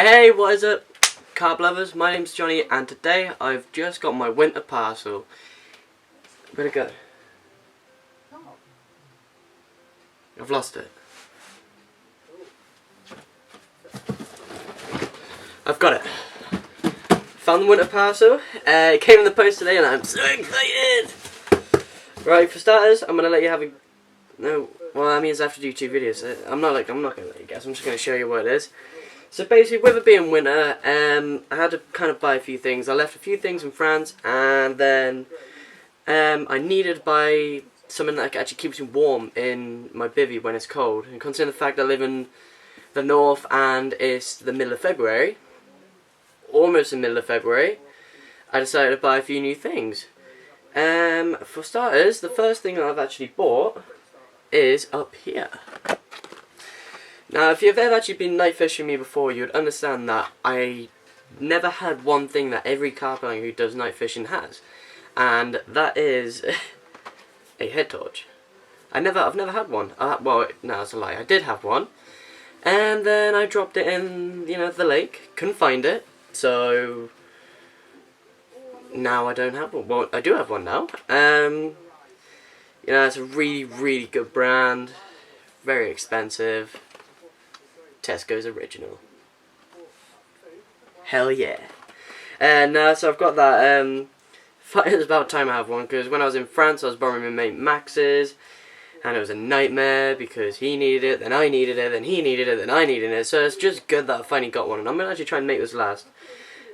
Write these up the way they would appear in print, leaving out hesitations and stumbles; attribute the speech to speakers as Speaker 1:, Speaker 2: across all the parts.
Speaker 1: Hey, what is up, carb lovers? My name's Johnny, and today I've just got my winter parcel. Where'd it go? I've lost it. I've got it. Found the winter parcel. It came in the post today, and I'm so excited. Right, for starters, I'm gonna let you have a. No, well, that means I have to do 2 videos. I'm not gonna let you guess. I'm just gonna show you what it is. So basically, with it being winter, I had to kind of buy a few things. I left a few things in France, and then I needed to buy something that actually keeps me warm in my bivvy when it's cold. And considering the fact I live in the north and it's the middle of February, almost the middle of February, I decided to buy a few new things. For starters, the first thing I've actually bought is up here. Now, if you've ever actually been night fishing me before, you'd understand that I never had one thing that every carpenter who does night fishing has, and that is a head torch. I've never had one. Well, no, that's a lie. I did have one, and then I dropped it in, the lake. Couldn't find it, so now I don't have one. Well, I do have one now. It's a really, really good brand. Very expensive. Tesco's original. Hell yeah. And so I've got that. It was about time I have one, because when I was in France I was borrowing my mate Max's, and it was a nightmare because he needed it, then I needed it, then he needed it, then I needed it. So it's just good that I finally got one, and I'm going to actually try and make this last.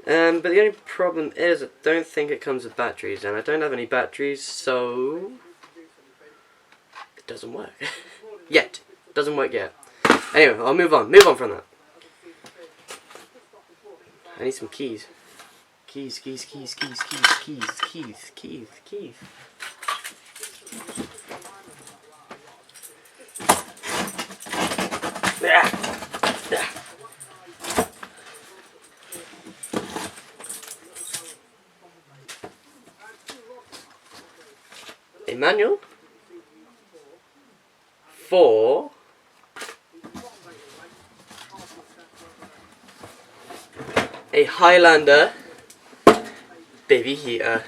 Speaker 1: But the only problem is I don't think it comes with batteries, and I don't have any batteries, so it doesn't work. Yet. Doesn't work yet. Anyway, I'll move on from that. I need some keys. Keys. A manual for a Highlander baby heater.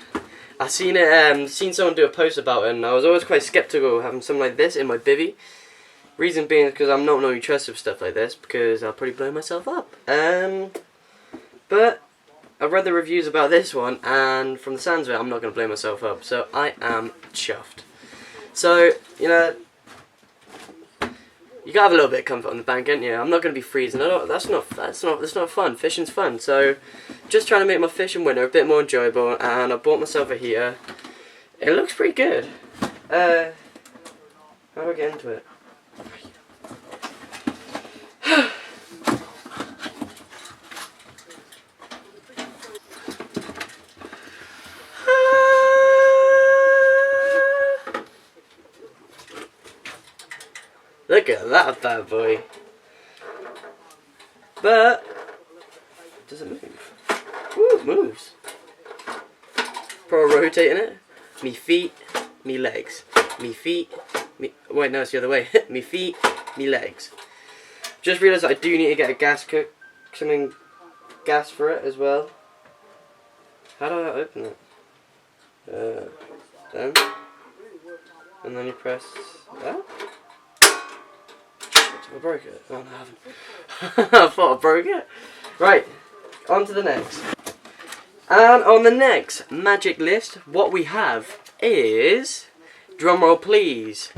Speaker 1: I seen someone do a post about it, and I was always quite skeptical of having something like this in my bivvy. Reason being is because I'm not normally trusted with stuff like this, because I'll probably blow myself up. But I read the reviews about this one, and from the sounds of it, I'm not going to blow myself up. So I am chuffed. So you gotta have a little bit of comfort on the bank, ain't you? I'm not gonna be freezing. That's not fun. Fishing's fun. So, just trying to make my fishing winter a bit more enjoyable, and I bought myself a heater. It looks pretty good. How do I get into it? Look at that bad boy. But does it move? Ooh, it moves. Probably rotating it. Me feet, me legs. Me feet, me. Wait, no, it's the other way. Me feet, me legs. Just realised I do need to get a gas for it as well. How do I open it? Down. And then you press that. I broke it. Oh, no, I haven't. I thought I broke it. Right, on to the next. And on the next magic list, what we have is, drumroll please,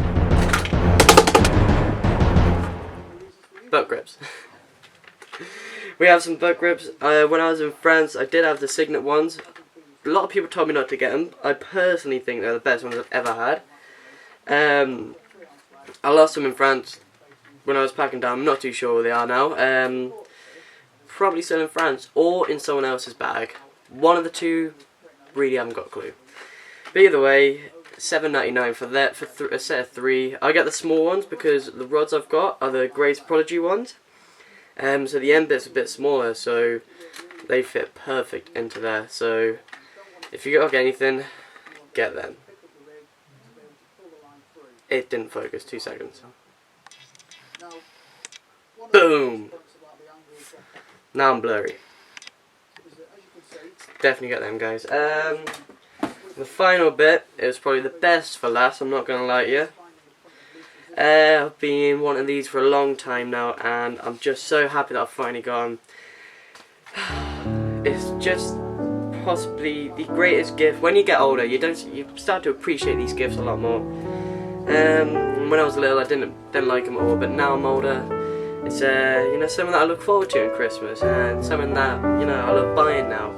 Speaker 1: butt grips. We have some butt grips. When I was in France, I did have the Signet ones. A lot of people told me not to get them. I personally think they're the best ones I've ever had. I lost them in France when I was packing down. I'm not too sure where they are now. Probably still in France or in someone else's bag. One of the two, really haven't got a clue. But either way, $7.99 for that, for a set of 3. I get the small ones because the rods I've got are the Grace Prodigy ones. So the end bit's a bit smaller, so they fit perfect into there. So if you gotta get anything, get them. It didn't focus, 2 seconds. Boom! Now I'm blurry. Definitely get them, guys. The final bit is probably the best for last, I'm not going to lie to you. I've been wanting these for a long time now, and I'm just so happy that I've finally got them. It's just possibly the greatest gift. When you get older, you start to appreciate these gifts a lot more. When I was little, I didn't like them at all, but now I'm older, it's you know, something that I look forward to in Christmas, and something that, you know, I love buying now,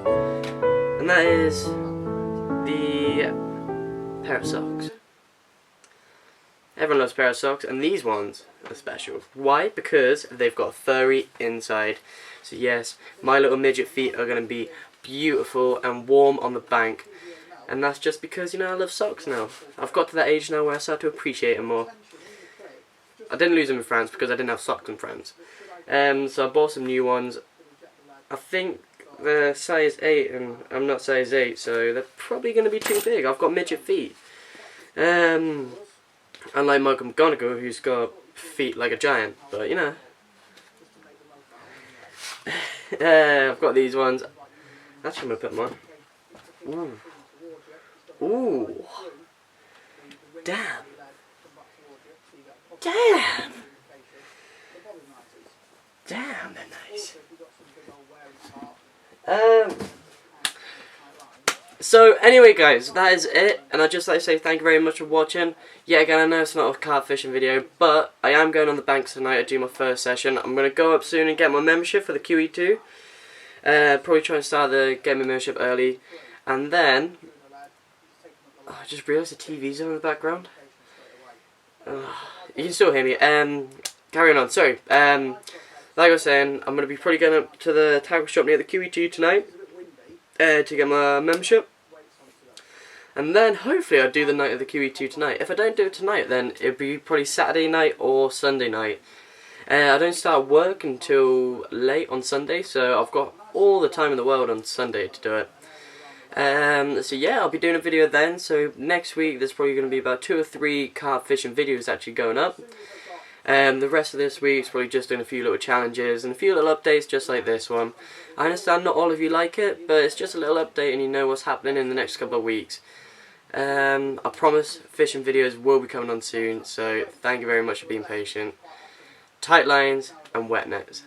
Speaker 1: and that is the pair of socks. Everyone loves a pair of socks, and these ones are special. Why? Because they've got a furry inside. So yes, my little midget feet are going to be beautiful and warm on the bank. And that's just because, you know, I love socks now. I've got to that age now where I start to appreciate them more. I didn't lose them in France because I didn't have socks in France. So I bought some new ones. I think they're size 8 and I'm not size 8, so they're probably going to be too big. I've got midget feet. Unlike Michael McGonagall, who's got feet like a giant, but you know. I've got these ones. Actually, I'm going to put them on. Ooh. Ooh. Damn. Damn. Damn, they're nice. So anyway, guys, that is it, and I'd just like to say thank you very much for watching. Yet again, I know it's not a card fishing video, but I am going on the banks tonight to do my first session. I'm going to go up soon and get my membership for the QE2. Probably try and start get my membership early, and then I just realised the TV's on in the background. You can still hear me. Carrying on. Sorry. Like I was saying, I'm going to be probably going up to the tackle shop near the QE2 tonight to get my membership. And then hopefully I'll do the night of the QE2 tonight. If I don't do it tonight, then it'll be probably Saturday night or Sunday night. I don't start work until late on Sunday, so I've got all the time in the world on Sunday to do it. So yeah, I'll be doing a video then. So next week there's probably going to be about 2 or 3 carp fishing videos actually going up. The rest of this week's probably just doing a few little challenges and a few little updates just like this one. I understand not all of you like it, but it's just a little update and you know what's happening in the next couple of weeks. I promise fishing videos will be coming on soon, so thank you very much for being patient. Tight lines and wet nets.